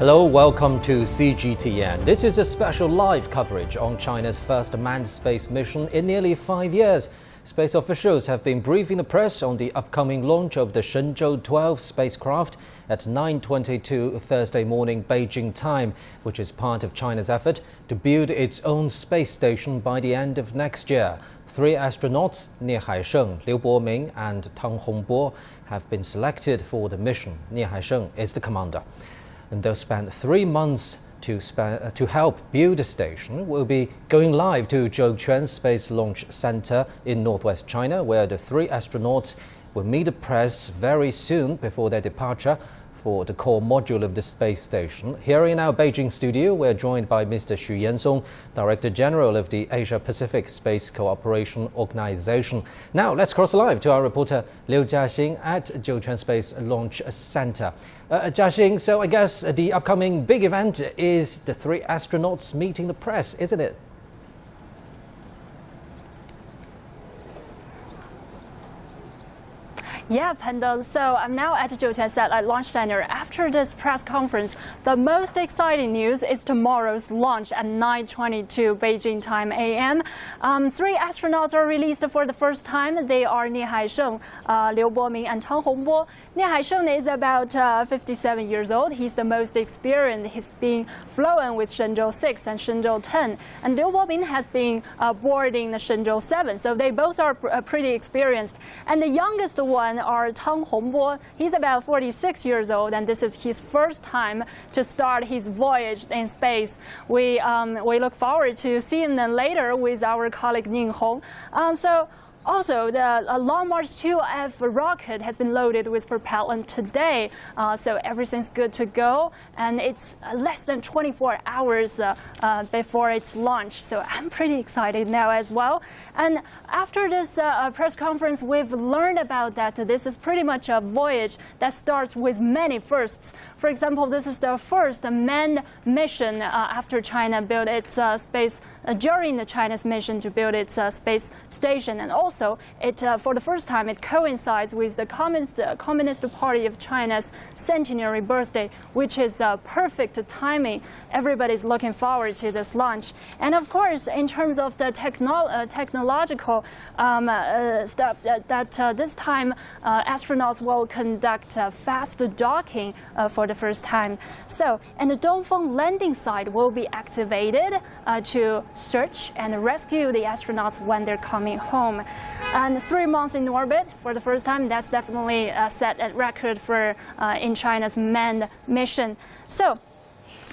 Hello, welcome to CGTN. This is a special live coverage on China's first manned space mission in nearly 5 years. Space officials have been briefing the press on the upcoming launch of the Shenzhou-12 spacecraft at 9:22 Thursday morning Beijing time, which is part of China's effort to build its own space station by the end of next year. 3 astronauts, Nie Haisheng, Boming and Tang Hongbo, have been selected for the mission. Nie Haisheng is the commander. And they'll spend 3 months to help build the station. Will be going live to Jiuquan Satellite Launch Center in northwest China, where the 3 astronauts will meet the press very soon before their departure for the core module of the space station. Here in our Beijing studio, we're joined by Mr. Xu Yansong, Director General of the Asia-Pacific Space Cooperation Organization. Now, let's cross live to our reporter Liu Jiaxing at Jiuquan Space Launch Center. Jiaxing, so I guess the upcoming big event is the 3 astronauts meeting the press, isn't it? Yeah, Pendon. So I'm now at the Jiuquan Satellite Launch Center. After this press conference, the most exciting news is tomorrow's launch at 9:22 Beijing time AM. 3 astronauts are released for the first time. They are Nie Haisheng, Boming, and Tang Hongbo. Nie Haisheng is about 57 years old. He's the most experienced. He's been flown with Shenzhou-6 and Shenzhou-10. And Boming has been boarding the Shenzhou-7. So they both are pretty experienced. And the youngest one are Tang Hongbo. He's about 46 years old, and this is his first time to start his voyage in space. We look forward to seeing them later with our colleague Nie Hong. Also, the Long March 2F rocket has been loaded with propellant today, so everything's good to go, and it's less than 24 hours before its launch, so I'm pretty excited now as well. And after this press conference, we've learned about that this is pretty much a voyage that starts with many firsts. For example, this is the first manned mission after China built its during the China's mission to build its space station, and also for the first time, it coincides with the Communist Party of China's centenary birthday, which is perfect timing. Everybody's looking forward to this launch. And of course, in terms of the technological stuff, this time astronauts will conduct fast docking for the first time. So, and the Dongfeng landing site will be activated to search and rescue the astronauts when they're coming home. And 3 months in orbit for the first time, that's definitely set a record for in China's manned mission. So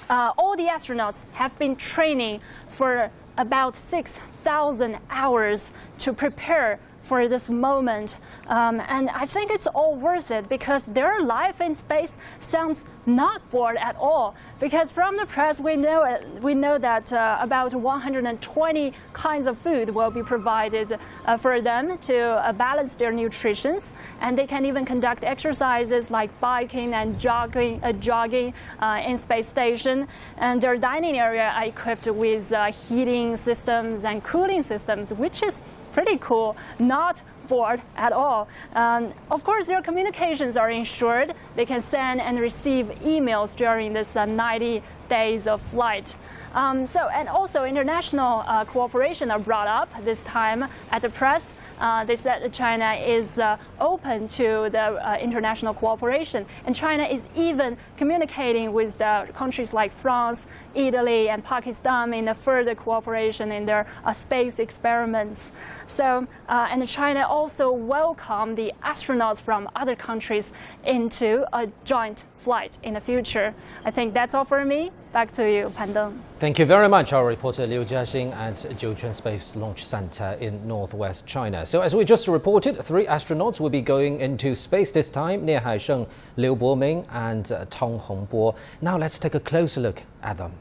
all the astronauts have been training for about 6,000 hours to prepare for this moment, and I think it's all worth it because their life in space sounds not bored at all. Because from the press, we know that about 120 kinds of food will be provided for them to balance their nutrition, and they can even conduct exercises like biking and jogging in space station. And their dining area are equipped with heating systems and cooling systems, which is pretty cool. Not bored at all. Of course, their communications are ensured. They can send and receive emails during this 90 days of flight. And also international cooperation are brought up this time at the press. They said that China is open to the international cooperation, and China is even communicating with the countries like France, Italy, and Pakistan in a further cooperation in their space experiments. So, and China also welcomed the astronauts from other countries into a joint flight in the future. I think that's all for me. Back to you, Pandong. Thank you very much, our reporter Liu Jiaxing at Jiuquan Space Launch Center in northwest China. So as we just reported, 3 astronauts will be going into space this time: Nie Haisheng, Boming, and Tang Hongbo. Now let's take a closer look at them.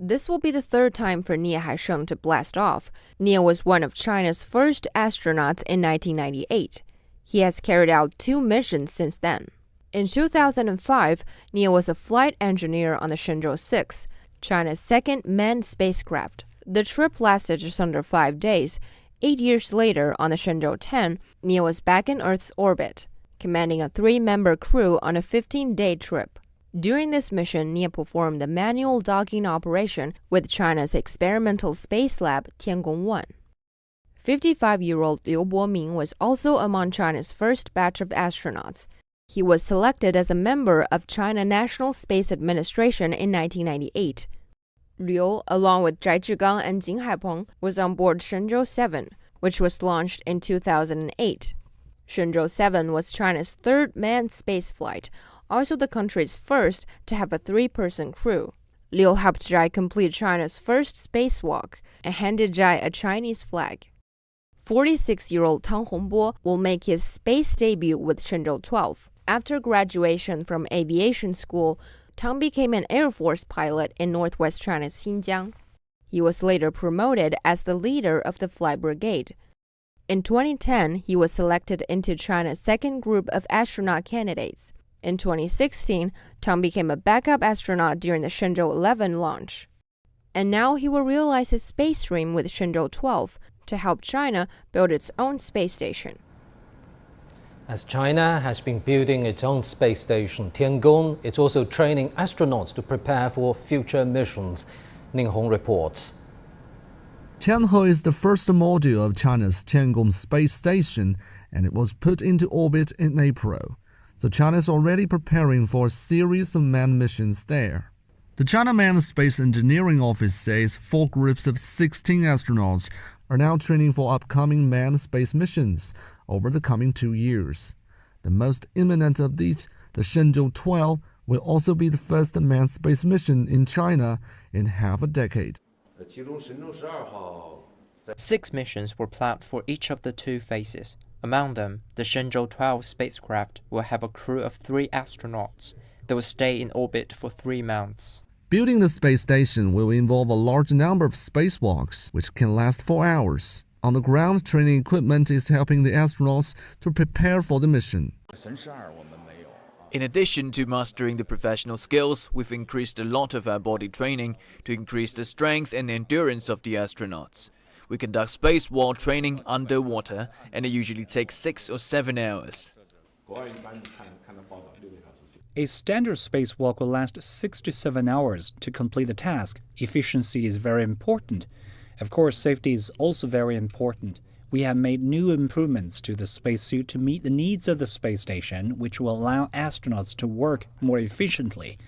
This will be the 3rd time for Nie Haisheng to blast off. Nie was one of China's first astronauts in 1998. He has carried out 2 missions since then. In 2005, Nie was a flight engineer on the Shenzhou-6, China's 2nd manned spacecraft. The trip lasted just under 5 days. 8 years later, on the Shenzhou-10, Nie was back in Earth's orbit, commanding a 3-member crew on a 15-day trip. During this mission, Nie performed the manual docking operation with China's experimental space lab Tiangong-1. 55-year-old Liu Boming was also among China's first batch of astronauts. He was selected as a member of China National Space Administration in 1998. Liu, along with Zhai Zhigang and Jing Haipeng, was on board Shenzhou-12, which was launched in 2008. Shenzhou-12 was China's third manned spaceflight, also the country's first to have a three-person crew. Liu helped Zhai complete China's first spacewalk and handed Zhai a Chinese flag. 46-year-old Tang Hongbo will make his space debut with Shenzhou-12. After graduation from aviation school, Tang became an Air Force pilot in northwest China's Xinjiang. He was later promoted as the leader of the flight brigade. In 2010, he was selected into China's second group of astronaut candidates. In 2016, Tang became a backup astronaut during the Shenzhou-11 launch. And now he will realize his space dream with Shenzhou-12 to help China build its own space station. As China has been building its own space station, Tiangong is also training astronauts to prepare for future missions. Nie Haisheng reports. Tianhe is the first module of China's Tiangong space station, and it was put into orbit in April. So China is already preparing for a series of manned missions there. The China Manned Space Engineering Office says 4 groups of 16 astronauts are now training for upcoming manned space missions over the coming 2 years. The most imminent of these, the Shenzhou-12, will also be the first manned space mission in China in half a decade. 6 missions were planned for each of the 2 phases. Among them, the Shenzhou-12 spacecraft will have a crew of 3 astronauts. They will stay in orbit for 3 months. Building the space station will involve a large number of spacewalks, which can last 4 hours. On-the-ground training equipment is helping the astronauts to prepare for the mission. In addition to mastering the professional skills, we've increased a lot of our body training to increase the strength and endurance of the astronauts. We conduct spacewalk training underwater, and it usually takes 6 or 7 hours. A standard spacewalk will last 6 to 7 hours to complete the task. Efficiency is very important. Of course, safety is also very important. We have made new improvements to the spacesuit to meet the needs of the space station, which will allow astronauts to work more efficiently.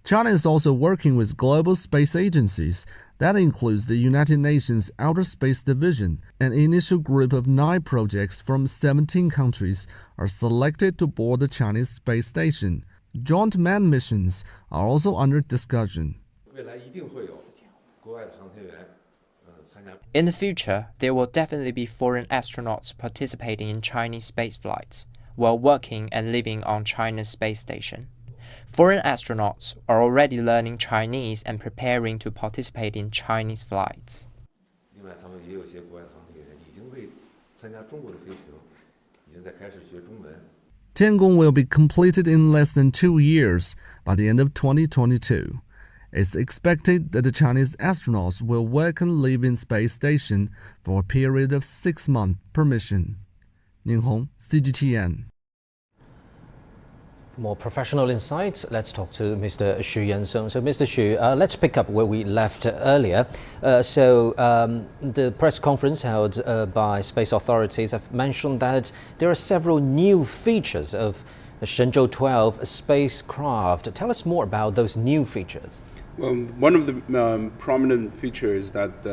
China is also working with global space agencies. That includes the United Nations Outer Space Division. An initial group of 9 projects from 17 countries are selected to board the Chinese space station. Joint manned missions are also under discussion. In the future, there will definitely be foreign astronauts participating in Chinese space flights while working and living on China's space station. Foreign astronauts are already learning Chinese and preparing to participate in Chinese flights. Tiangong will be completed in less than 2 years by the end of 2022. It's expected that the Chinese astronauts will work and live in space station for a period of 6 months per mission. Nie Haisheng, CGTN. For more professional insights, let's talk to Mr. Xu Yansong. So, Mr. Xu, let's pick up where we left earlier. The press conference held by space authorities have mentioned that there are several new features of the Shenzhou-12 spacecraft. Tell us more about those new features. Well, one of the prominent features is that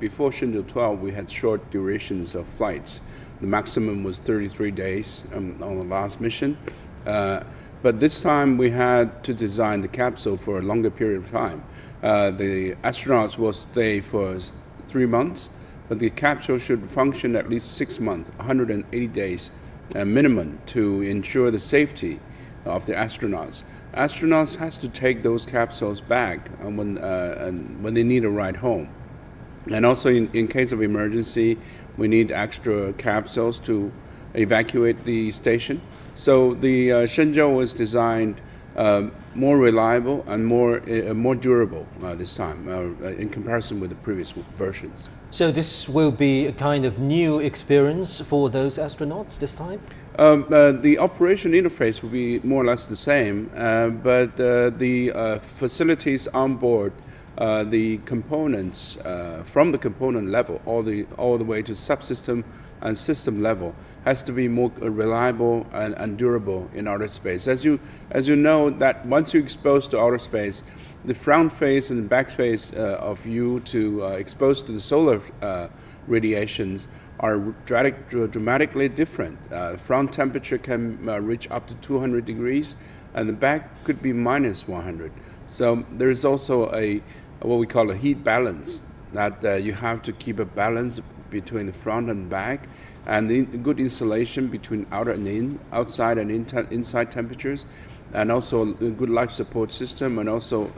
before Shenzhou-12 we had short durations of flights. The maximum was 33 days on the last mission. But this time we had to design the capsule for a longer period of time. The astronauts will stay for 3 months, but the capsule should function at least 6 months, 180 days minimum, to ensure the safety of the astronauts. Astronauts has to take those capsules back when they need a ride home. And also in case of emergency, we need extra capsules to evacuate the station. So the Shenzhou was designed more reliable and more durable this time in comparison with the previous versions. So this will be a kind of new experience for those astronauts this time? The operation interface will be more or less the same, but the facilities on board, the components from the component level all the way to subsystem and system level has to be more reliable and durable in outer space. As you know, that once you're exposed to outer space, the front face and the back face of you exposed to the solar radiations are dramatically different. Front temperature can reach up to 200 degrees, and the back could be minus 100. So there is also what we call a heat balance, that you have to keep a balance between the front and back, and the good insulation between outside and inside temperatures, and also a good life support system, and also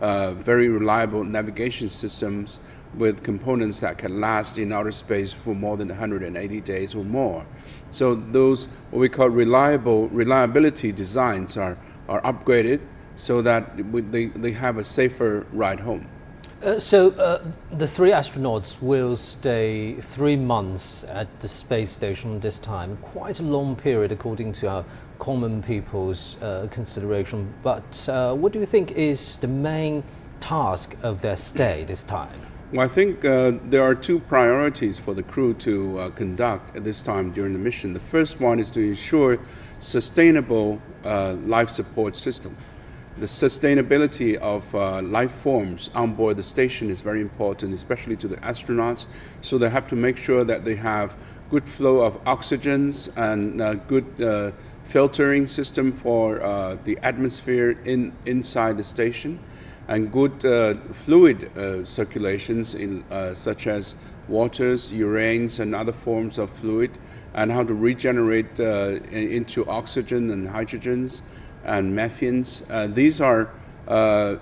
very reliable navigation systems with components that can last in outer space for more than 180 days or more. So those what we call reliability designs are upgraded so that they have a safer ride home. So the three astronauts will stay 3 months at the space station this time. Quite a long period according to our common people's consideration. But what do you think is the main task of their stay this time? Well, I think there are two priorities for the crew to conduct at this time during the mission. The first one is to ensure sustainable life support system. The sustainability of life forms on board the station is very important, especially to the astronauts. So they have to make sure that they have good flow of oxygens and good filtering system for the atmosphere inside the station, and good fluid circulations such as waters, uranes, and other forms of fluid, and how to regenerate into oxygen and hydrogens and methanes. These are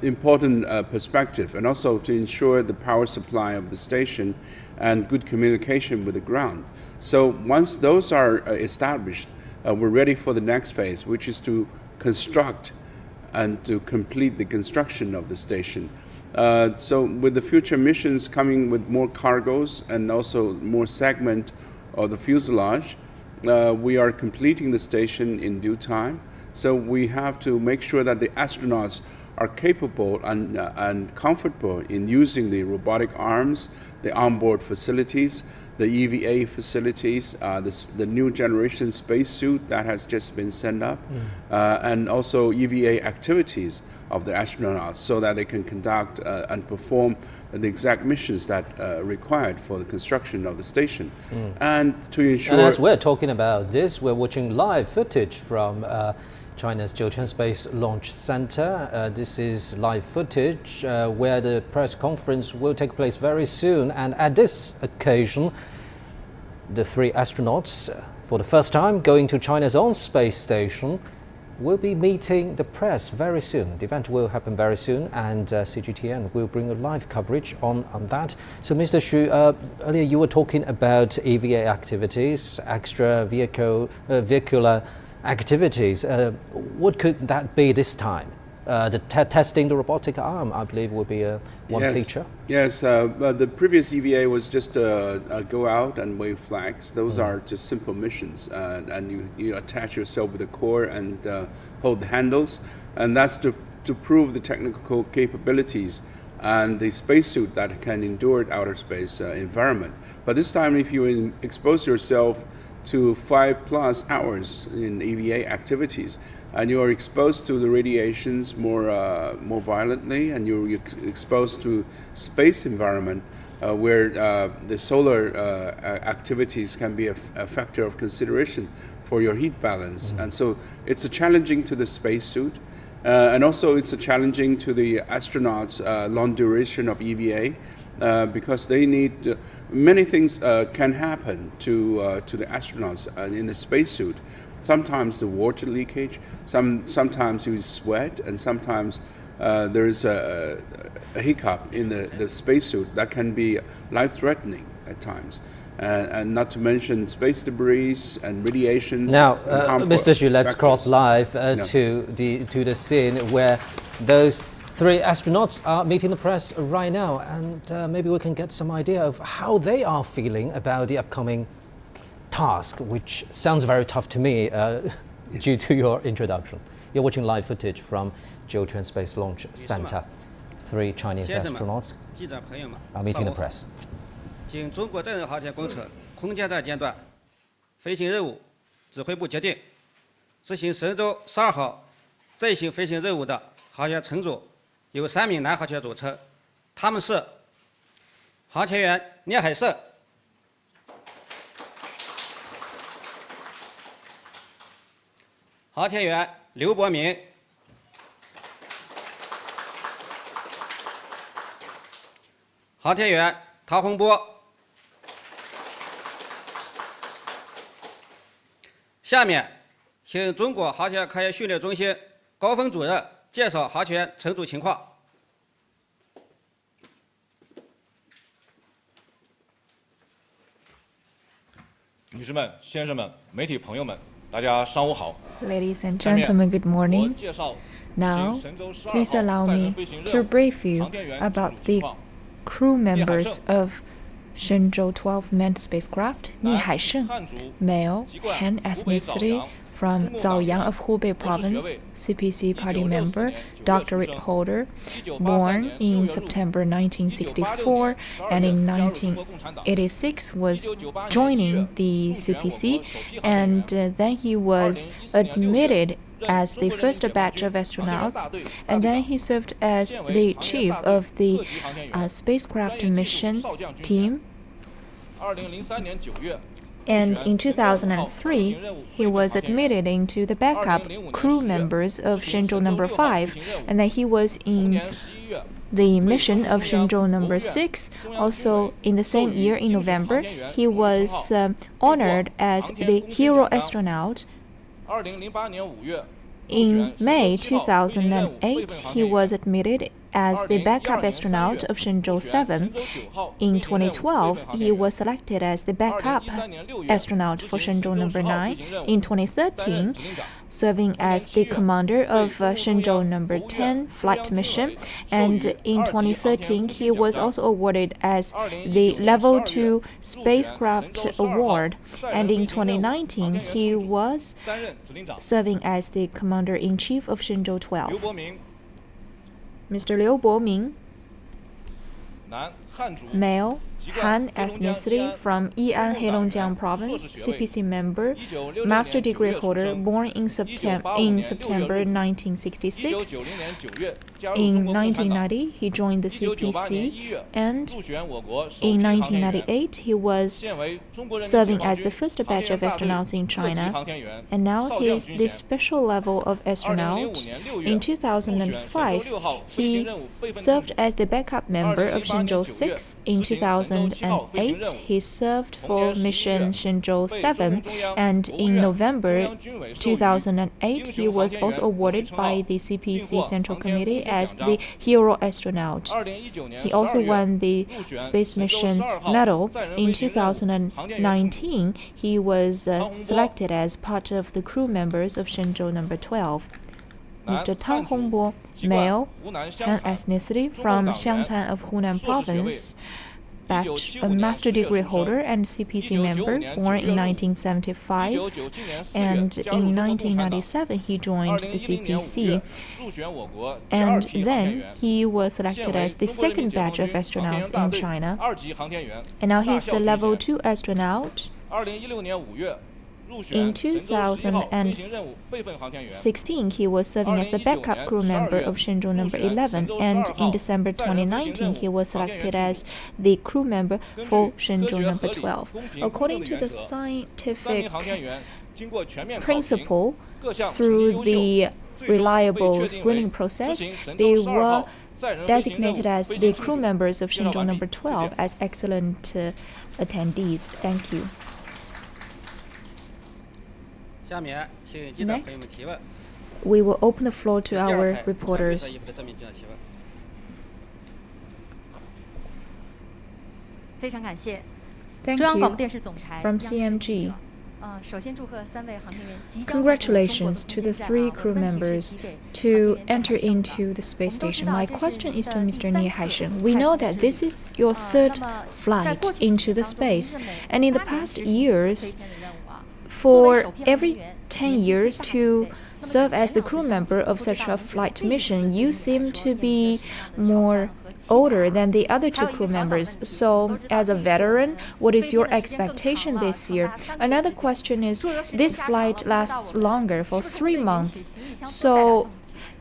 important perspective, and also to ensure the power supply of the station and good communication with the ground. So once those are established, we're ready for the next phase, which is to construct and to complete the construction of the station. So with the future missions coming with more cargoes and also more segment of the fuselage, we are completing the station in due time. So we have to make sure that the astronauts are capable and comfortable in using the robotic arms, the onboard facilities, the EVA facilities, the new generation spacesuit that has just been sent up, and also EVA activities of the astronauts, so that they can conduct and perform the exact missions that are required for the construction of the station. And to ensure... And as we're talking about this, we're watching live footage from China's Jiuquan Space Launch Center. This is live footage where the press conference will take place very soon. And at this occasion, the three astronauts, for the first time going to China's own space station, will be meeting the press very soon. The event will happen very soon, and CGTN will bring a live coverage on that. So, Mr. Xu, earlier you were talking about EVA activities, extra vehicular activities. What could that be this time? The testing the robotic arm, I believe, will be one feature. Yes, the previous EVA was just go out and wave flags. Those are just simple missions, and you attach yourself with the core and hold the handles, and that's to prove the technical capabilities and the spacesuit that can endure outer space environment. But this time, if you expose yourself to 5+ hours in EVA activities, and you are exposed to the radiations more violently, and you're exposed to space environment where the solar activities can be a factor of consideration for your heat balance. And so it's challenging to the spacesuit, and also it's challenging to the astronauts' long duration of EVA. Because they need many things can happen to the astronauts in the spacesuit. Sometimes the water leakage, sometimes you sweat, and sometimes there is a hiccup in the spacesuit that can be life-threatening at times. And not to mention space debris and radiations. Now, Mr. Xu, let's cross live to the scene where those Three astronauts are meeting the press right now, and maybe we can get some idea of how they are feeling about the upcoming task, which sounds very tough to me due to your introduction. You're watching live footage from Jiuquan Space Launch Center. Three Chinese astronauts are meeting the press. 经中国载人航天工程空间站阶段飞行任务指挥部决定，执行神舟12号载行飞行任务的航天乘组由3名男航天员组成，他们是航天员聂海胜、航天员刘伯明、航天员唐洪波。下面，请中国航天科研训练中心高峰主任介绍航天员乘组情况。女士们、先生们、媒体朋友们，大家上午好。 Ladies and gentlemen, good morning. Now, please allow me to brief you about the crew members of Shenzhou-12 manned spacecraft, Nie Haisheng, male, Han ethnicity, from Zhaoyang of Hubei province, CPC party member, doctorate holder, born in September 1964 and in 1986 was joining the CPC, and then he was admitted as the first batch of astronauts, and then he served as the chief of the spacecraft mission team. And in 2003, he was admitted into the backup crew members of Shenzhou-5, and then he was in the mission of Shenzhou-6. Also, in the same year, in November, he was honored as the hero astronaut. In May 2008, he was admitted as the backup astronaut of Shenzhou-7. In 2012, he was selected as the backup astronaut for Shenzhou-9. In 2013, serving as the commander of Shenzhou-10 flight mission. And in 2013, he was also awarded as the Level 2 Spacecraft Award. And in 2019, he was serving as the commander-in-chief of Shenzhou-12. Mr. Liu Boming, male, Han ethnicity, from Yi'an Heilongjiang province, CPC member, master degree holder, born in September 1966. In 1990, he joined the CPC, and in 1998, he was serving as the first batch of astronauts in China, and now he is the special level of astronaut. In 2005, he served as the backup member of Shenzhou-6. In 2008, he served for mission Shenzhou-7, and in November 2008, he was also awarded by the CPC Central Committee as the hero astronaut. He also won the Space Mission Medal. In 2019, he was selected as part of the crew members of Shenzhou-12. Mr. Tang Hongbo, male, Han ethnicity, from Xiangtan of Hunan province, a master degree holder and CPC member, born in 1975, and in 1997 he joined the CPC, and then he was selected as the second batch of astronauts in China, and now he's the level 2 astronaut. In 2016, he was serving as the backup crew member of Shenzhou-11, and in December 2019, he was selected as the crew member for Shenzhou-12. According to the scientific principle, through the reliable screening process, they were designated as the crew members of Shenzhou-12 as excellent attendees. Thank you. Next, we will open the floor to our reporters. Thank you. From CMG. Congratulations to the 3 crew members to enter into the space station. My question is to Mr. Nie Haisheng. We know that this is your 3rd flight into the space, and in the past years, for every 10 years to serve as the crew member of such a flight mission, you seem to be more older than the other 2 crew members. So, as a veteran, what is your expectation this year? Another question is, this flight lasts longer for 3 months. So,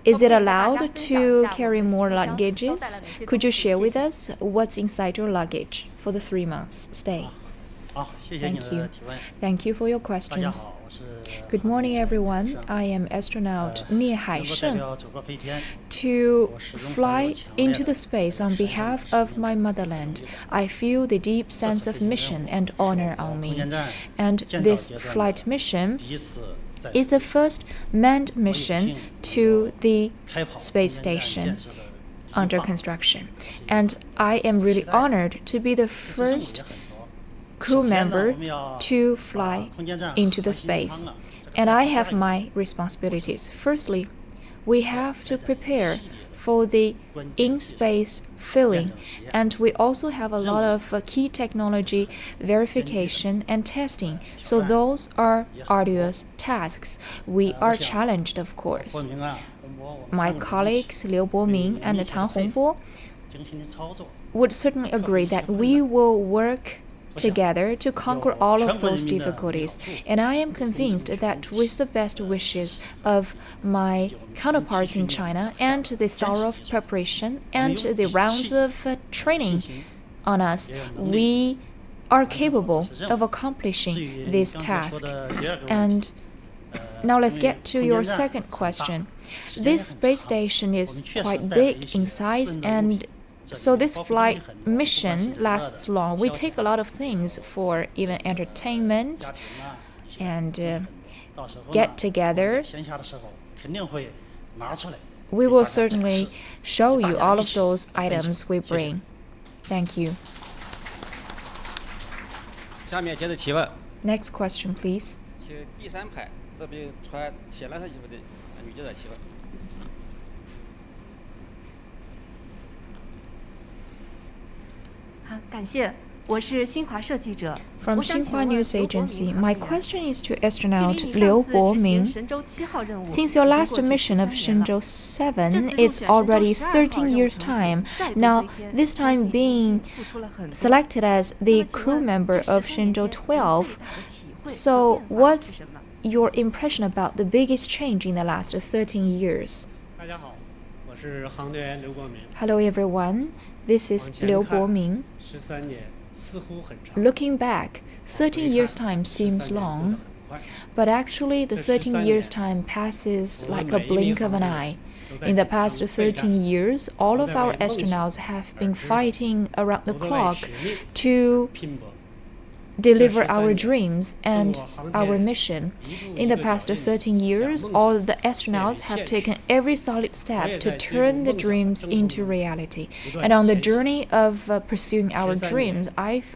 is it allowed to carry more luggages? Could you share with us what's inside your luggage for the 3 months stay? Thank you. Thank you for your questions. Good morning, everyone. I am astronaut Nie Haisheng. To fly into the space on behalf of my motherland, I feel the deep sense of mission and honor on me. And this flight mission is the first manned mission to the space station under construction. And I am really honored to be the first crew member to fly into the space. And I have my responsibilities. Firstly, we have to prepare for the in-space filling, and we also have a lot of key technology verification and testing. So those are arduous tasks. We are challenged, of course. My colleagues Liu Boming and Tang Hongbo would certainly agree that we will work together to conquer all of those difficulties. And I am convinced that with the best wishes of my counterparts in China and the thorough preparation and the rounds of training on us, we are capable of accomplishing this task. And now let's get to your second question. This space station is quite big in size, and so this flight mission lasts long. We take a lot of things for even entertainment and get together. We will certainly show you all of those items we bring. Thank you. Next question, please. From Xinhua News Agency, my question is to astronaut Liu Boming. Since your last mission of Shenzhou-12, it's already 13 years' time. Now, this time being selected as the crew member of Shenzhou-12. So, what's your impression about the biggest change in the last 13 years? Hello, everyone. This is Liu Boming. Looking back, 13 years' time seems long, but actually the 13 years' time passes like a blink of an eye. In the past 13 years, all of our astronauts have been fighting around the clock to deliver our dreams and our mission. In the past 13 years, all the astronauts have taken every solid step to turn the dreams into reality. And on the journey of pursuing our dreams, I've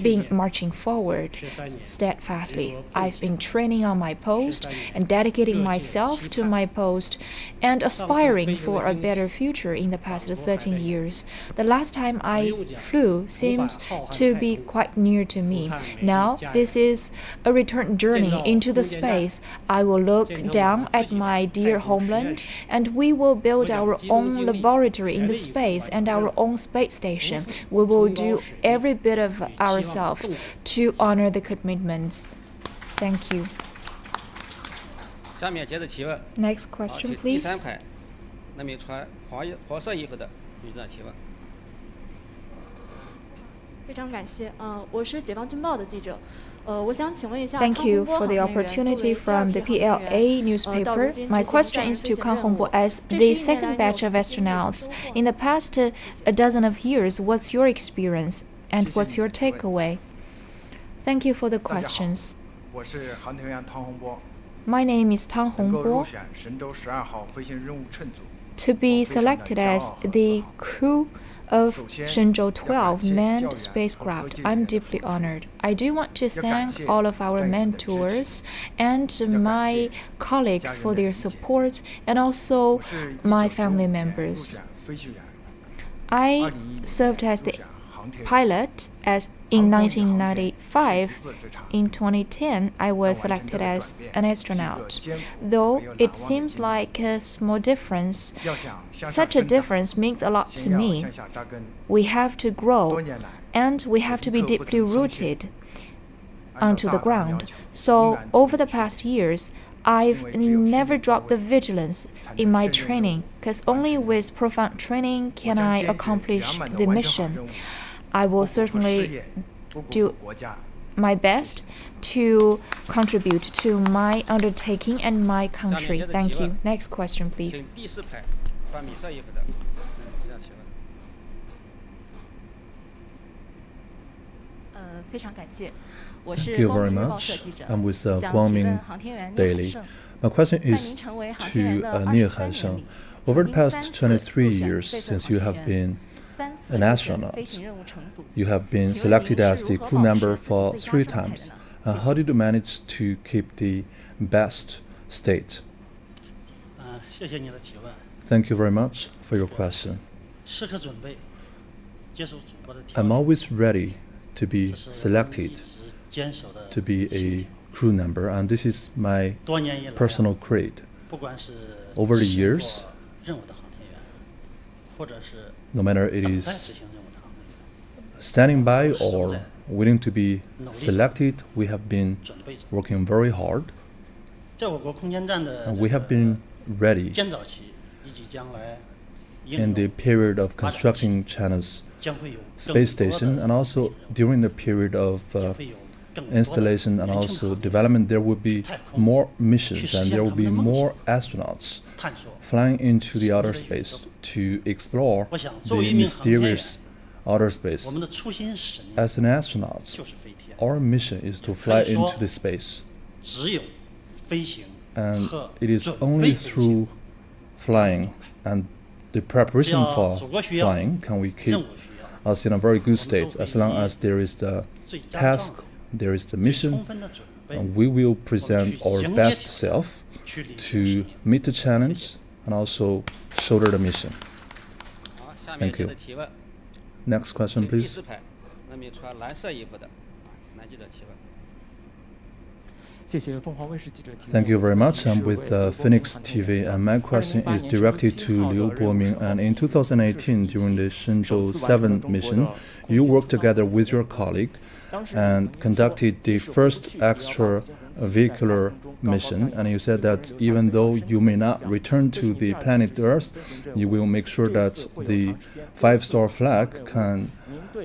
been marching forward steadfastly. I've been training on my post and dedicating myself to my post and aspiring for a better future in the past 13 years. The last time I flew seems to be quite near to me. Now, this is a return journey into the space. I will look down at my dear homeland, and we will build our own laboratory in the space and our own space station. We will do every bit of ourselves to honor the commitments. Thank you. Next question, please. Thank you for the opportunity from the PLA newspaper. My question is to Kang Hongbo. As the second batch of astronauts, in the past a dozen of years, what's your experience and what's your takeaway? Thank you for the questions. My name is Tang Hongbo. To be selected as the crew of Shenzhou-12 manned spacecraft, I'm deeply honored. I do want to thank all of our mentors and my colleagues for their support, and also my family members. I served as the pilot in 1995. In 2010, I was selected as an astronaut. Though it seems like a small difference, such a difference means a lot to me. We have to grow, and we have to be deeply rooted onto the ground. So over the past years, I've never dropped the vigilance in my training, because only with profound training can I accomplish the mission. I will certainly do my best to contribute to my undertaking and my country. Thank you. Next question, please. Thank you very much. I'm with Boming Daily. My question is to Nie Haisheng. Over the past 23 years since you have been an astronaut, you have been selected as the crew member for 3 times. How did you manage to keep the best state? Thank you very much for your question. I'm always ready to be selected to be a crew member, and this is my personal creed. Over the years, no matter it is standing by or willing to be selected, we have been working very hard. And we have been ready in the period of constructing China's space station, and also during the period of installation and also development. There will be more missions and there will be more astronauts flying into the outer space to explore the mysterious outer space. As an astronaut, our mission is to fly into the space, and it is only through flying and the preparation for flying can we keep us in a very good state. As long as there is the task, there is the mission, and we will present our best self to meet the challenge and also shoulder the mission. Thank you. Next question, please. Thank you very much. I'm with Phoenix TV, and my question is directed to Liu Boming. And in 2018, during the Shenzhou-12 mission, you worked together with your colleague and conducted the first extravehicular mission. And you said that even though you may not return to the planet Earth, you will make sure that the 5-star flag can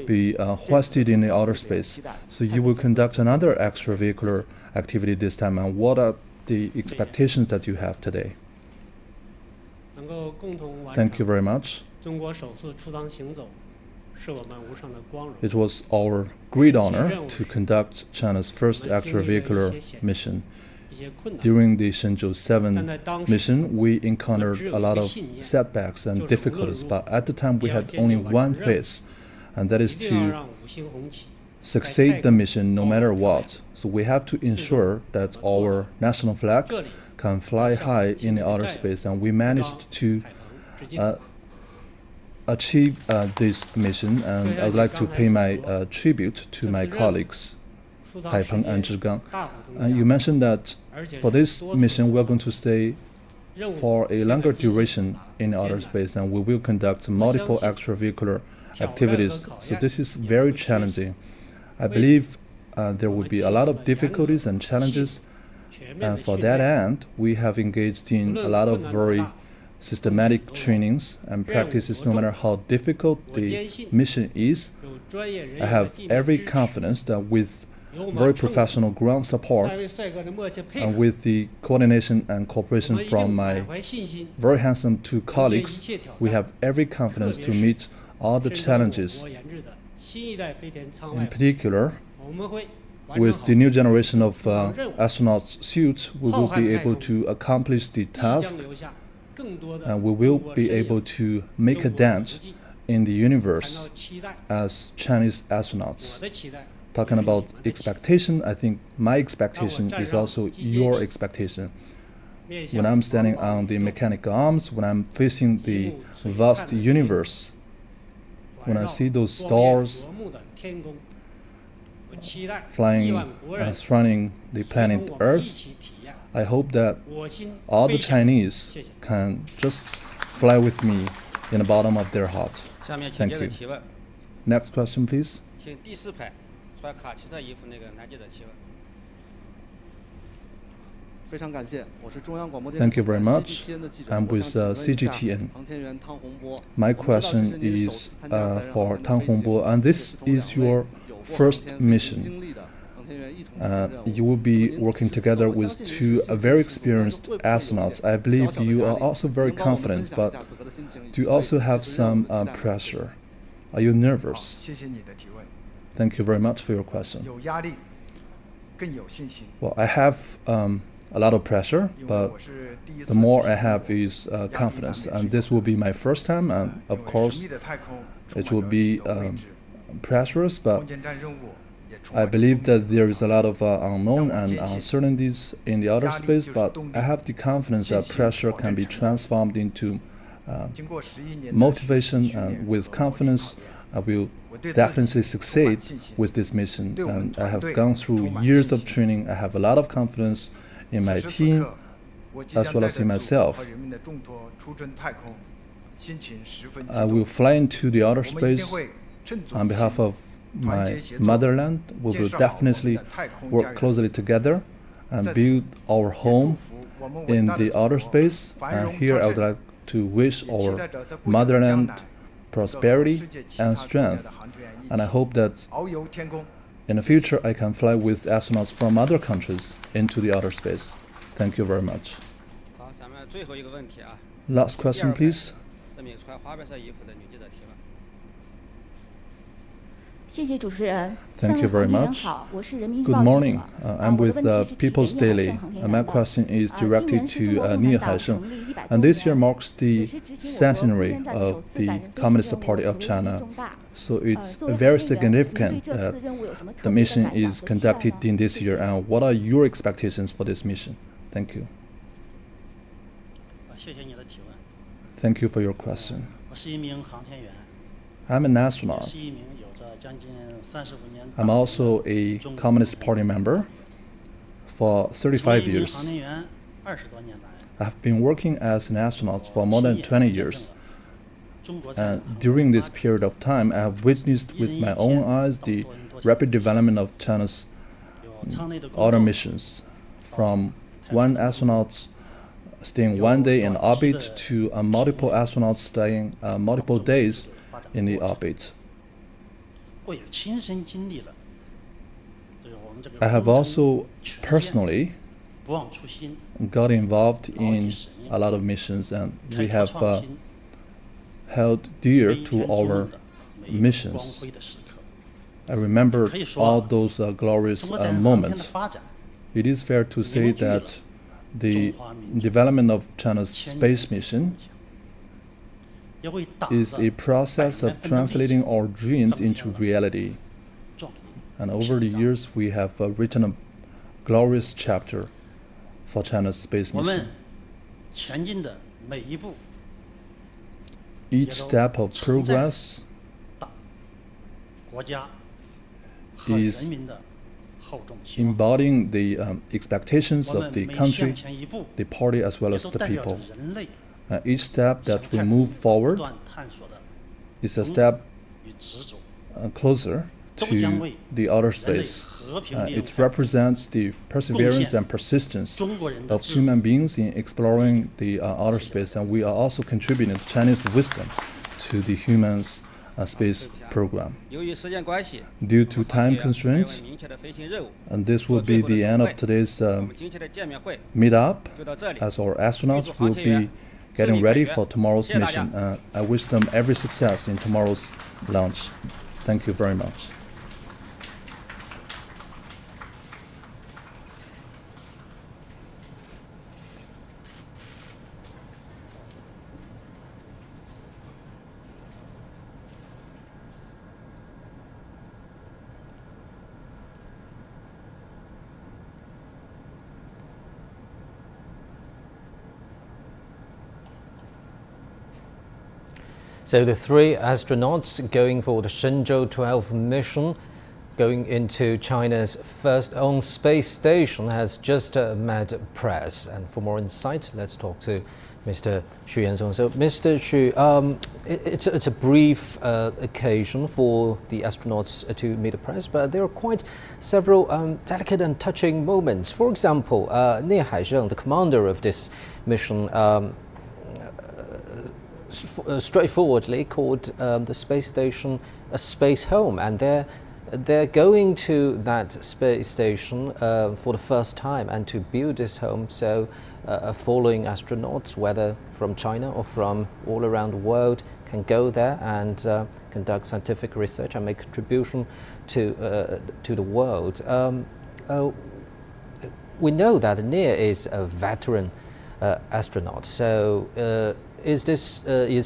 be hoisted in the outer space. So you will conduct another extravehicular activity this time, and what are the expectations that you have today? Thank you very much. It was our great honor to conduct China's first extravehicular mission. During the Shenzhou-12 mission, we encountered a lot of setbacks and difficulties, but at the time we had only one phase, and that is to succeed the mission no matter what. So we have to ensure that our national flag can fly high in the outer space, and we managed to achieve this mission. And I'd like to pay my tribute to my colleagues, Haipeng and Zhigang. You mentioned that for this mission we're going to stay for a longer duration in outer space, and we will conduct multiple extravehicular activities. So this is very challenging. I believe there will be a lot of difficulties and challenges, and for that end, we have engaged in a lot of very systematic trainings and practices. No matter how difficult the mission is, I have every confidence that with very professional ground support and with the coordination and cooperation from my very handsome 2 colleagues, we have every confidence to meet all the challenges. In particular, with the new generation of astronaut suits, we will be able to accomplish the task, and we will be able to make a dent in the universe as Chinese astronauts. Talking about expectation, I think my expectation is also your expectation. When I'm standing on the mechanical arms, when I'm facing the vast universe, when I see those stars flying, surrounding the planet Earth, I hope that all the Chinese can just fly with me in the bottom of their heart. Thank you. Next question, please. Thank you very much. I'm with CGTN. My question is for Tang Hongbo, and this is your first mission. You will be working together with two very experienced astronauts. I believe you are also very confident, but do you also have some pressure? Are you nervous? Thank you very much for your question. Well, I have a lot of pressure, but the more I have is confidence. And this will be my first time, and of course, it will be pressurous, but I believe that there is a lot of unknown and uncertainties in the outer space, but I have the confidence that pressure can be transformed into motivation, and with confidence, I will definitely succeed with this mission. And I have gone through years of training. I have a lot of confidence in my team as well as in myself. I will fly into the outer space on behalf of my motherland. We will definitely work closely together and build our home in the outer space. And here I would like to wish our motherland prosperity and strength. And I hope that in the future I can fly with astronauts from other countries into the outer space. Thank you very much. Last question, please. Thank you very much. Good morning. I'm with People's Daily, and my question is directed to Nie Haisheng. And this year marks the centenary of the Communist Party of China. So it's very significant that the mission is conducted in this year. And what are your expectations for this mission? Thank you. Thank you for your question. I'm an astronaut. I'm also a Communist Party member for 35 years. I've been working as an astronaut for more than 20 years. And during this period of time, I have witnessed with my own eyes the rapid development of China's outer missions, from one astronaut staying one day in orbit to multiple astronauts staying multiple days in the orbit. I have also personally got involved in a lot of missions, and we have held dear to our missions. I remember all those glorious moments. It is fair to say that the development of China's space mission is a process of translating our dreams into reality. And over the years, we have written a glorious chapter for China's space mission. Each step of progress is embodying the expectations of the country, the party, as well as the people. Each step that we move forward is a step closer to the outer space. It represents the perseverance and persistence of human beings in exploring the outer space, and we are also contributing Chinese wisdom to the humans' space program. Due to time constraints, and this will be the end of today's meetup, as our astronauts will be getting ready for tomorrow's mission. I wish them every success in tomorrow's launch. Thank you very much. So the 3 astronauts going for the Shenzhou-12 mission, going into China's first own space station, has just met press. And for more insight, let's talk to Mr. Xu Yanzong. So, Mr. Xu, it's a brief occasion for the astronauts to meet the press, but there are quite several delicate and touching moments. For example, Nie Haisheng, the commander of this mission, straightforwardly called the space station a space home, and they're going to that space station for the first time and to build this home so following astronauts, whether from China or from all around the world, can go there and conduct scientific research and make contribution to the world. We know that Nie is a veteran astronaut, so is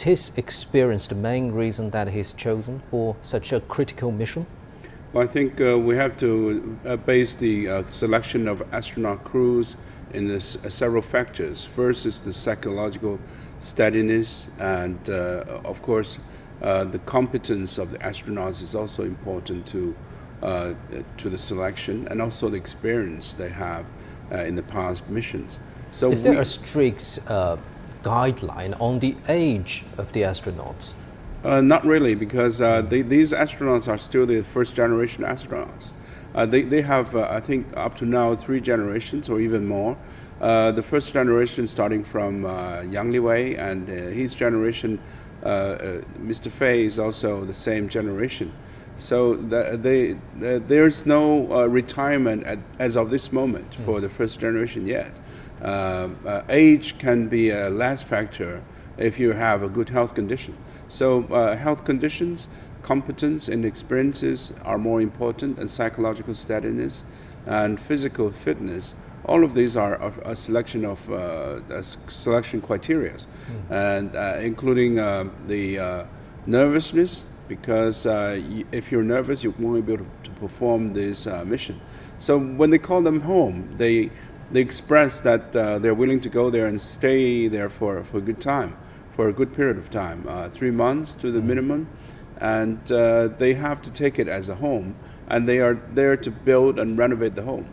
his experience the main reason that he's chosen for such a critical mission? Well, I think we have to base the selection of astronaut crews in several factors. First is the psychological steadiness, and of course the competence of the astronauts is also important to the selection, and also the experience they have in the past missions. So is there a strict guideline on the age of the astronauts? Not really, because these astronauts are still the first generation astronauts. They have, I think, up to now 3 generations or even more. The first generation starting from Yang Liwei, and his generation, Mr. Fei, is also the same generation. So there's no retirement as of this moment for the first generation yet. Age can be a last factor if you have a good health condition. So health conditions, competence and experiences are more important, and psychological steadiness and physical fitness. All of these are a selection of selection criteria, and including the nervousness, because if you're nervous, you won't be able to perform this mission. So when they call them home, they express that they're willing to go there and stay there for a good time, for a good period of time, 3 months to the minimum, and they have to take it as a home, and they are there to build and renovate the home.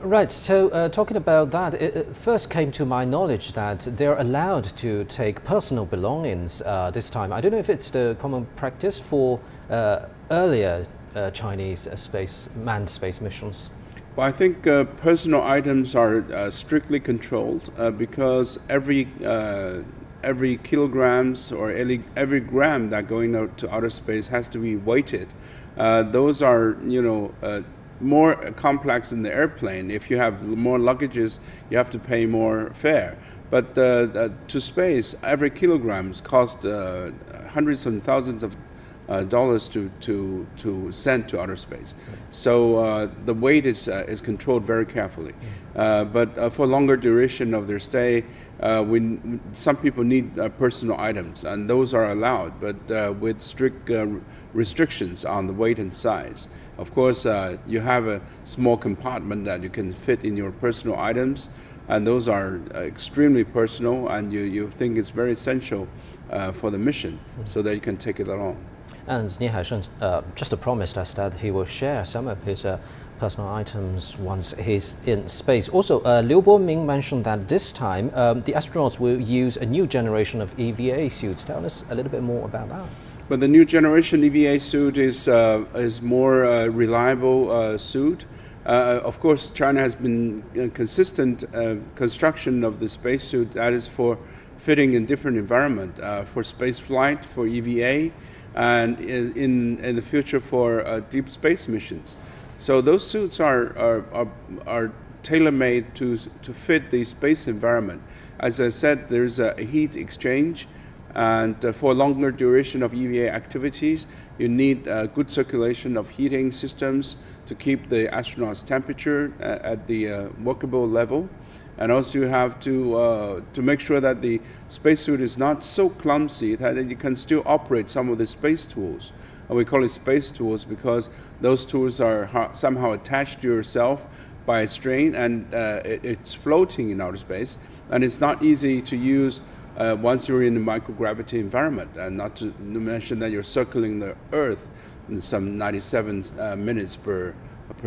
Right, so talking about that, it first came to my knowledge that they're allowed to take personal belongings this time. I don't know if it's the common practice for earlier Chinese manned space missions. Well, I think personal items are strictly controlled because every kilograms or every gram that going out to outer space has to be weighted. Those are, more complex in the airplane. If you have more luggages, you have to pay more fare. But to space, every kilogram costs hundreds and thousands of dollars to send to outer space. So the weight is controlled very carefully. But for longer duration of their stay, some people need personal items, and those are allowed, but with strict restrictions on the weight and size. Of course, you have a small compartment that you can fit in your personal items, and those are extremely personal, and you think it's very essential for the mission, so that you can take it along. And Nie Haisheng just promised us that he will share some of his personal items once he's in space. Also, Boming mentioned that this time the astronauts will use a new generation of EVA suits. Tell us a little bit more about that. But the new generation EVA suit is more reliable suit. Of course, China has been consistent construction of the spacesuit that is for fitting in different environment, for space flight, for EVA, and in the future for deep space missions. So those suits are tailor-made to fit the space environment. As I said, there's a heat exchange, and for longer duration of EVA activities, you need good circulation of heating systems to keep the astronauts' temperature at the workable level. And also you have to make sure that the spacesuit is not so clumsy that you can still operate some of the space tools. And we call it space tools because those tools are somehow attached to yourself by a strain, and it's floating in outer space. And it's not easy to use once you're in the microgravity environment, and not to mention that you're circling the Earth in some 97 minutes per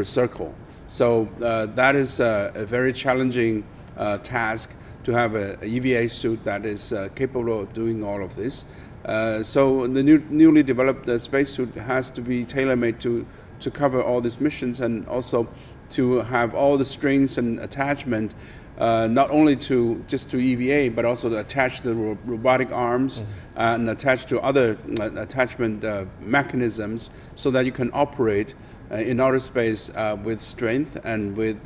circle. So that is a very challenging task to have an EVA suit that is capable of doing all of this. So the newly developed spacesuit has to be tailor-made to cover all these missions, and also to have all the strings and attachment, not only to EVA, but also to attach the robotic arms and attach to other attachment mechanisms, so that you can operate in outer space with strength and with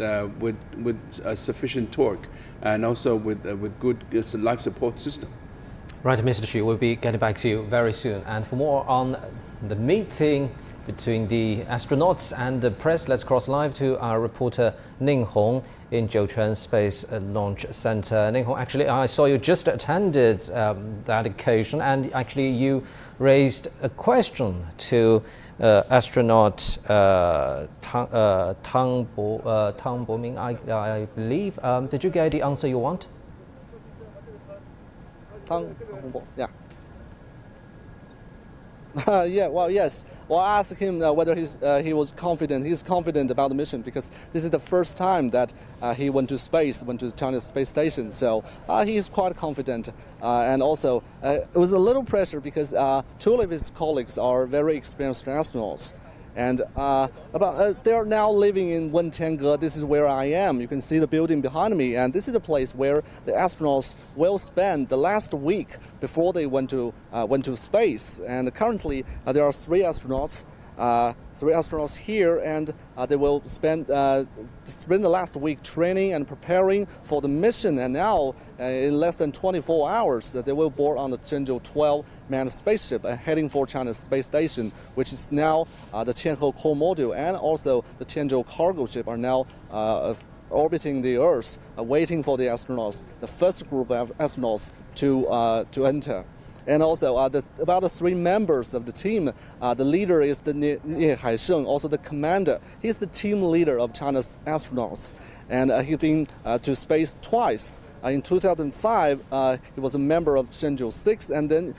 sufficient torque, and also with good life support system. Right, Mr. Xu, we'll be getting back to you very soon. And for more on the meeting between the astronauts and the press, let's cross live to our reporter Ning Hong in Jiuquan Space Launch Center. Ning Hong, actually, I saw you just attended that occasion, and actually you raised a question to astronaut Tang Boming, I believe. Did you get the answer you want? Tang Hongbo, yeah. Yeah, well, yes. Well, I asked him whether he was confident. He's confident about the mission, because this is the first time that he went to space, went to China's space station. So he's quite confident. And also, it was a little pressure because two of his colleagues are very experienced astronauts. And they are now living in Wentiange. This is where I am. You can see the building behind me, and this is the place where the astronauts will spend the last week before they went to space. And currently, there are three astronauts here, and they will spend the last week training and preparing for the mission. And now, in less than 24 hours, they will board on the Shenzhou-12 manned spaceship heading for China's space station, which is now the Tianhe core module and also the Tianzhou cargo ship are now orbiting the Earth, waiting for the astronauts, the first group of astronauts to enter. And also, about the three members of the team, the leader is the Nie Haisheng, also the commander. He's the team leader of China's astronauts. And he's been to space twice. In 2005, he was a member of Shenzhou-6, and then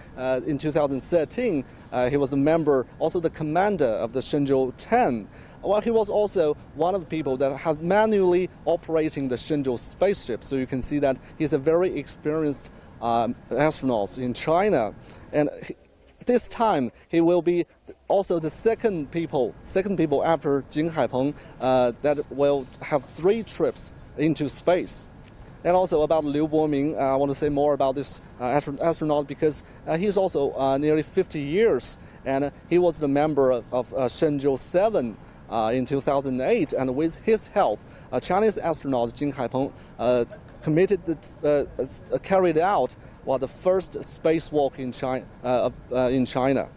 in 2013, he was a member, also the commander of the Shenzhou-10. Well, he was also one of the people that had manually operating the Shenzhou spaceship. So you can see that he's a very experienced astronauts in China, and this time he will be also the second people after Nie Haisheng that will have 3 trips into space. And also about Liu Boming, I want to say more about this astronaut because he's also nearly 50 years, and he was the member of Shenzhou-7 in 2008, and with his help, Chinese astronaut Nie Haisheng carried out the first spacewalk in China.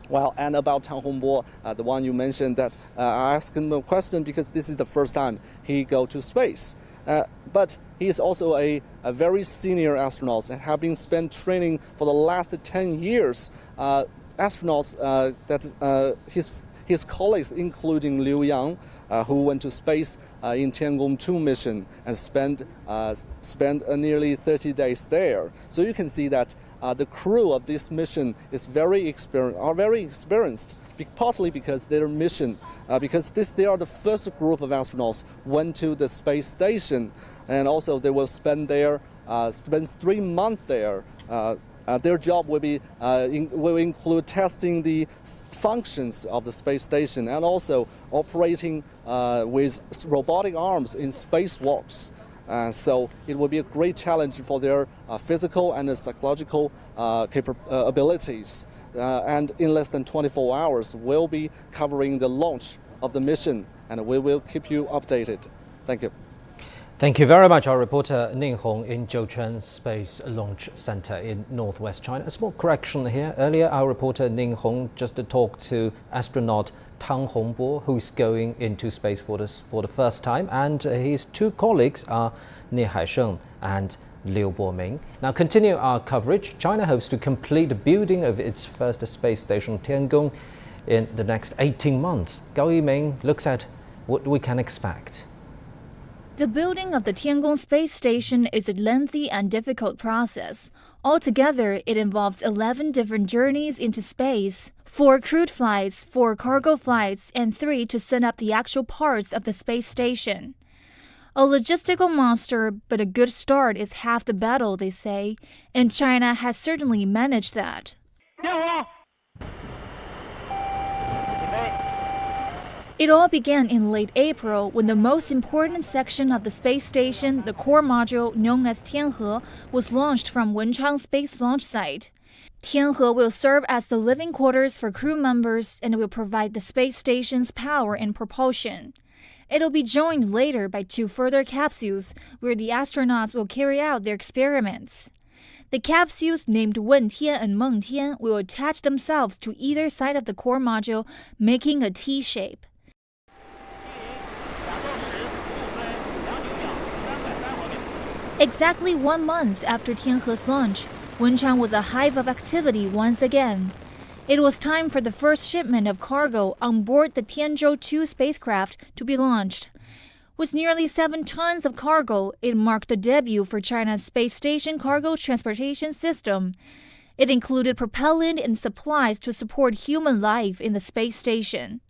Well, and about Tang Hongbo, the one you mentioned, that I asked him a question because this is the first time he go to space. But he is also a very senior astronaut and have been spent training for the last 10 years. Astronauts that his colleagues, including Liu Yang, who went to space in Tiangong-2 mission and spent nearly 30 days there. So you can see that the crew of this mission is very experienced, partly because their mission, because they are the first group of astronauts went to the space station, and also they will spend 3 months there. Their job will include testing the functions of the space station and also operating with robotic arms in spacewalks. So it will be a great challenge for their physical and psychological abilities. And in less than 24 hours, we'll be covering the launch of the mission, and we will keep you updated. Thank you. Thank you very much, our reporter Ning Hong in Jiuquan Space Launch Center in northwest China. A small correction here. Earlier, our reporter Ning Hong just talked to astronaut Tang Hongbo, who's going into space for the first time, and his 2 colleagues are Nie Haisheng and Liu Boming. Now, continue our coverage. China hopes to complete the building of its first space station, Tiangong, in the next 18 months. Gao Yiming looks at what we can expect. The building of the Tiangong space station is a lengthy and difficult process. Altogether, it involves 11 different journeys into space, 4 crewed flights, 4 cargo flights, and 3 to set up the actual parts of the space station. A logistical monster, but a good start is half the battle, they say, and China has certainly managed that. It all began in late April when the most important section of the space station, the core module known as Tianhe, was launched from Wentiange Space Launch Site. Tianhe will serve as the living quarters for crew members and will provide the space station's power and propulsion. It'll be joined later by 2 further capsules where the astronauts will carry out their experiments. The capsules named Wentiange and Mengtian will attach themselves to either side of the core module, making a T shape. Exactly 1 month after Tianhe's launch, Wentiange was a hive of activity once again. It was time for the first shipment of cargo on board the Shenzhou-12 spacecraft to be launched. With nearly 7 tons of cargo, it marked the debut for China's space station cargo transportation system. It included propellant and supplies to support human life in the space station.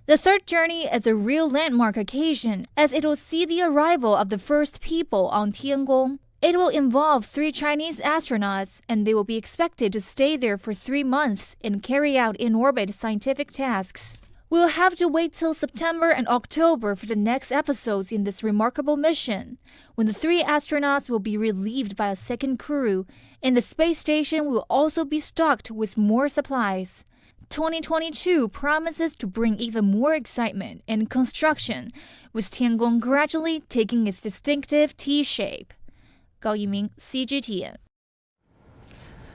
The third journey is a real landmark occasion, as it will see the arrival of the first people on Tiangong. It will involve 3 Chinese astronauts, and they will be expected to stay there for 3 months and carry out in-orbit scientific tasks. We'll have to wait till September and October for the next episodes in this remarkable mission, when the 3 astronauts will be relieved by a second crew, and the space station will also be stocked with more supplies. 2022 promises to bring even more excitement and construction, with Tiangong gradually taking its distinctive T shape. Gao Yiming, CGTN.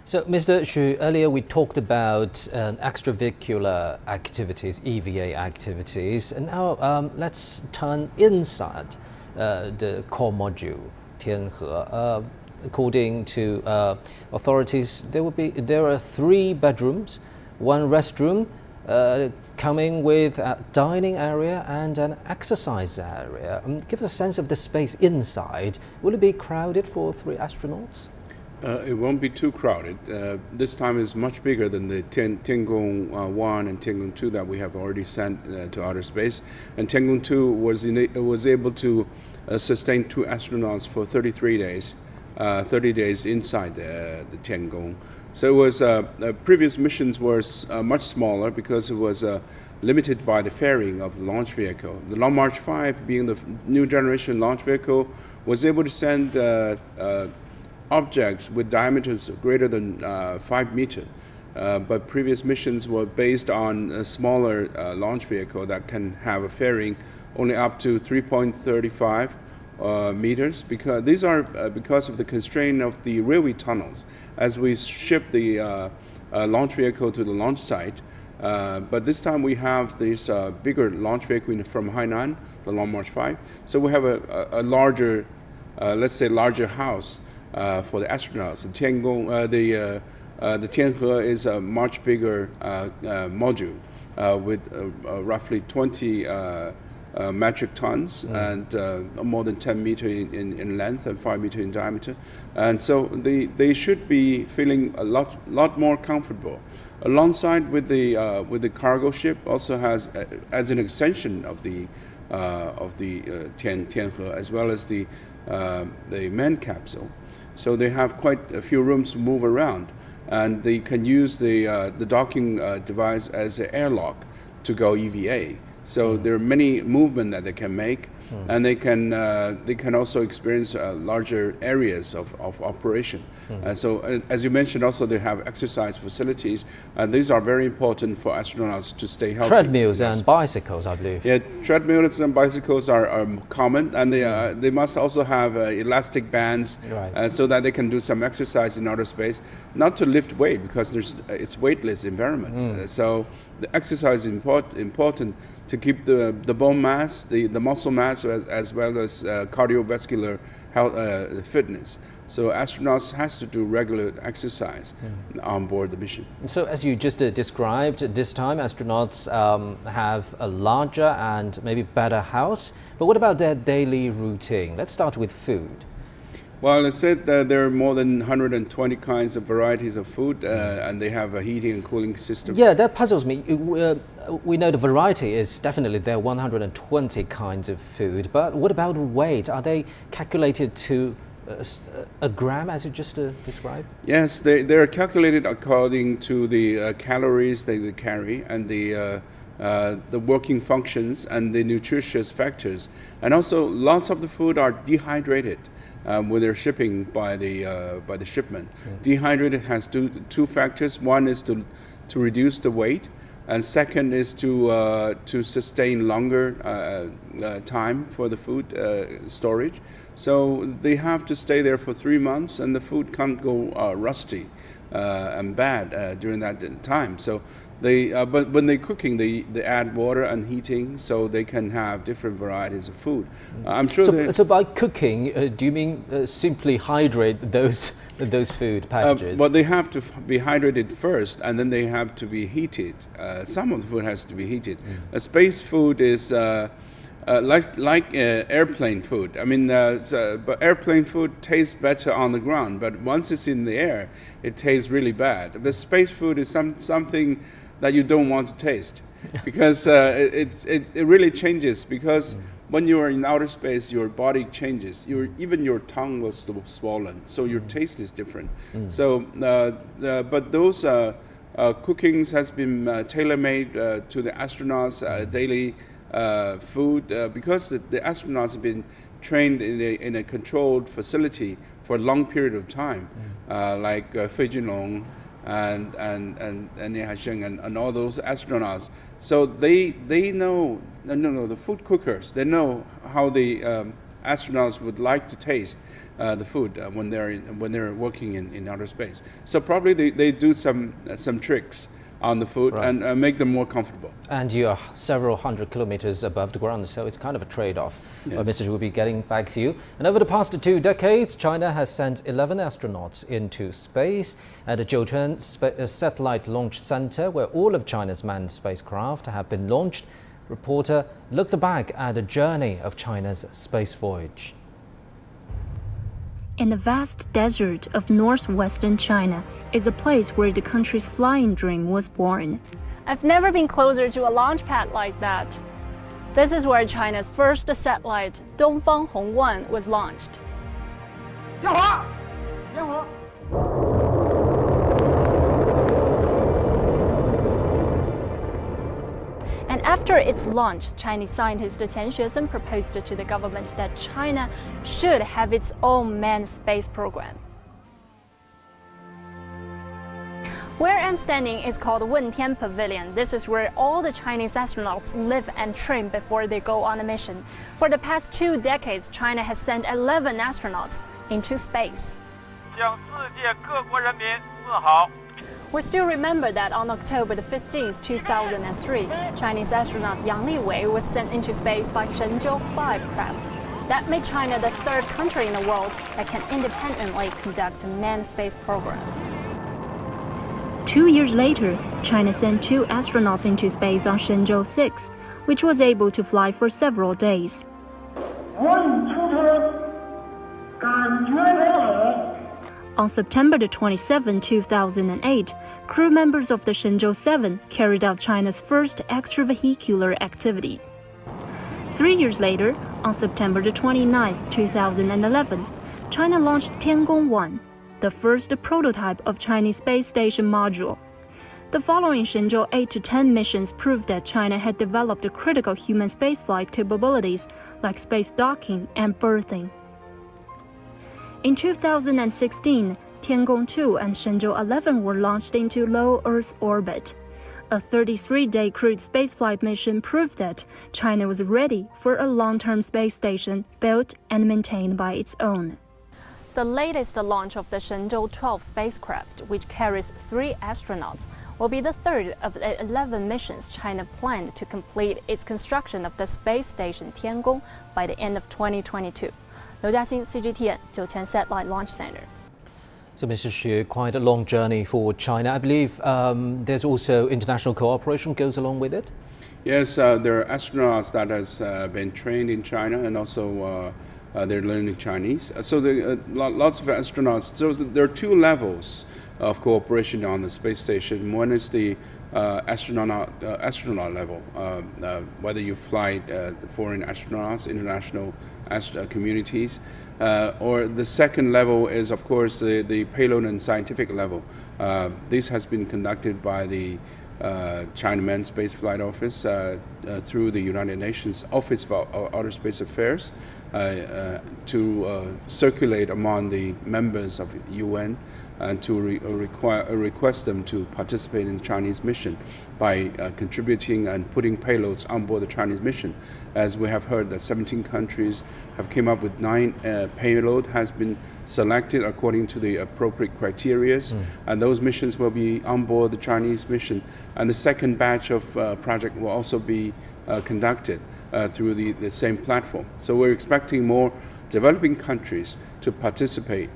So, Mr. Xu, earlier we talked about extravehicular activities, EVA activities, and now let's turn inside the core module, Tianhe. According to authorities, there are 3 bedrooms, 1 restroom, coming with a dining area and an exercise area. Give us a sense of the space inside. Will it be crowded for 3 astronauts? It won't be too crowded. This time is much bigger than the Tiangong 1 and Tiangong 2 that we have already sent to outer space. And Tiangong 2 was able to sustain 2 astronauts for 33 days, 30 days inside the Tiangong. So it was previous missions were much smaller because it was limited by the fairing of the launch vehicle. The Long March 5, being the new generation launch vehicle, was able to send objects with diameters greater than 5 meters. But previous missions were based on a smaller launch vehicle that can have a fairing only up to 3.35 meters, because these are because of the constraint of the railway tunnels as we ship the launch vehicle to the launch site. But this time we have this bigger launch vehicle from Hainan, the Long March 5. So we have a larger, let's say, larger house for the astronauts. The Tiangong, the Tianhe is a much bigger module with roughly 20 metric tons and more than 10 meters in length and 5 meters in diameter, and so they should be feeling a lot more comfortable. Alongside with the cargo ship, also has as an extension of the Tianhe, as well as the main capsule. So they have quite a few rooms to move around, and they can use the docking device as an airlock to go EVA. So there are many movements that they can make, and they can also experience larger areas of operation. So as you mentioned, also they have exercise facilities, and these are very important for astronauts to stay healthy. Treadmills and bicycles, I believe. Yeah, treadmills and bicycles are common, and they must also have elastic bands, right, so that they can do some exercise in outer space, not to lift weight because it's weightless environment. So the exercise is important to keep the bone mass, the muscle mass, as well as cardiovascular health, fitness. So astronauts has to do regular exercise on board the mission. So as you just described, this time astronauts have a larger and maybe better house. But what about their daily routine? Let's start with food. Well, I said that there are more than 120 kinds of varieties of food, and they have a heating and cooling system. Yeah, that puzzles me. We know the variety is definitely there are 120 kinds of food, but what about weight? Are they calculated to a gram, as you just described? Yes, they're calculated according to the calories they carry and the working functions and the nutritious factors. And also, lots of the food are dehydrated when they're shipping by the shipment. Dehydrated has two factors. One is to reduce the weight, and second is to sustain longer time for the food storage. So they have to stay there for 3 months, and the food can't go rusty and bad during that time. So but when they're cooking, they add water and heating, so they can have different varieties of food. I'm sure. So by cooking, do you mean simply hydrate those food packages? But they have to be hydrated first, and then they have to be heated. Some of the food has to be heated. Space food is like airplane food. I mean, but airplane food tastes better on the ground, but once it's in the air, it tastes really bad. The space food is something that you don't want to taste, because it really changes. Because when you are in outer space, your body changes. Even your tongue was swollen, so your taste is different. So, but those cookings has been tailor-made to the astronauts' daily food, because the astronauts have been trained in a controlled facility for a long period of time, like Fei Junlong and Nie Haisheng and all those astronauts. So they know the food cookers. They know how the astronauts would like to taste the food when they're working in outer space. So probably they do some tricks on the food, right, and make them more comfortable. And you are several hundred kilometers above the ground, so it's kind of a trade-off. Yes. Mr. will be getting back to you. And over the past 2 decades, China has sent 11 astronauts into space at the Jiuquan Satellite Launch Center, where all of China's manned spacecraft have been launched. Reporter looked back at the journey of China's space voyage. In the vast desert of northwestern China is a place where the country's flying dream was born. I've never been closer to a launch pad like that. This is where China's first satellite, Dongfang Hong-1, was launched. And after its launch, Chinese scientist Chen Xuesen proposed to the government that China should have its own manned space program. Where I'm standing is called Wentiange Pavilion. This is where all the Chinese astronauts live and train before they go on a mission. For the past 2 decades, China has sent 11 astronauts into space. We still remember that on October 15, 2003, Chinese astronaut Yang Liwei was sent into space by Shenzhou-12 craft. That made China the 3rd country in the world that can independently conduct a manned space program. 2 years later, China sent 2 astronauts into space on Shenzhou-6, which was able to fly for several days. On September 27, 2008, crew members of the Shenzhou-7 carried out China's first extravehicular activity. 3 years later, on September 29, 2011, China launched Tiangong-1, the first prototype of Chinese space station module. The following Shenzhou 8 to 10 missions proved that China had developed critical human spaceflight capabilities like space docking and berthing. In 2016, Tiangong-2 and Shenzhou-11 were launched into low Earth orbit. A 33-day crewed spaceflight mission proved that China was ready for a long-term space station built and maintained by its own. The latest launch of the Shenzhou-12 spacecraft, which carries 3 astronauts, will be the third of the 11 missions China planned to complete its construction of the space station Tiangong by the end of 2022. Liu Jiaxin, CGTN, Jiuquan Satellite Launch Center. So, Mr. Xu, quite a long journey for China. I believe there's also international cooperation goes along with it? Yes, there are astronauts that has been trained in China, and also they're learning Chinese. So lots of astronauts. So there are 2 levels of cooperation on the space station. One is the astronaut level, whether you fly the foreign astronauts, international communities, or the second level is, of course, the payload and scientific level. This has been conducted by the China Manned Space Flight Office through the United Nations Office for Outer Space Affairs to circulate among the members of UN and to request them to participate in the Chinese mission by contributing and putting payloads on board the Chinese mission. As we have heard that 17 countries have come up with 9 payload has been selected according to the appropriate criteria, and those missions will be on board the Chinese mission. And the second batch of project will also be conducted through the same platform. So we're expecting more developing countries to participate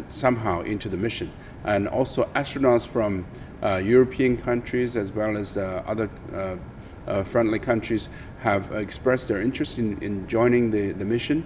somehow into the mission, and also astronauts from European countries as well as other friendly countries have expressed their interest in joining the mission.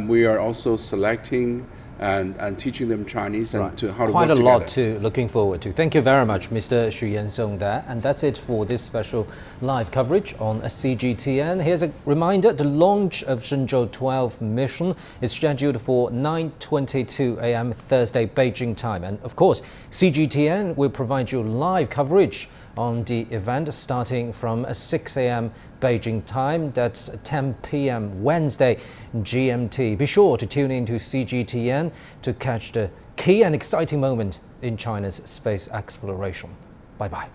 We are also selecting and teaching them Chinese and to how to work together. Quite a lot to looking forward to. Thank you very much, Mr. Xu Yansong there. And that's it for this special live coverage on CGTN. Here's a reminder, the launch of Shenzhou-12 mission is scheduled for 9:22 a.m. Thursday, Beijing time. And of course, CGTN will provide you live coverage on the event starting from 6 a.m. Beijing time. That's 10 p.m. Wednesday GMT. Be sure to tune in to CGTN to catch the key and exciting moment in China's space exploration. Bye-bye.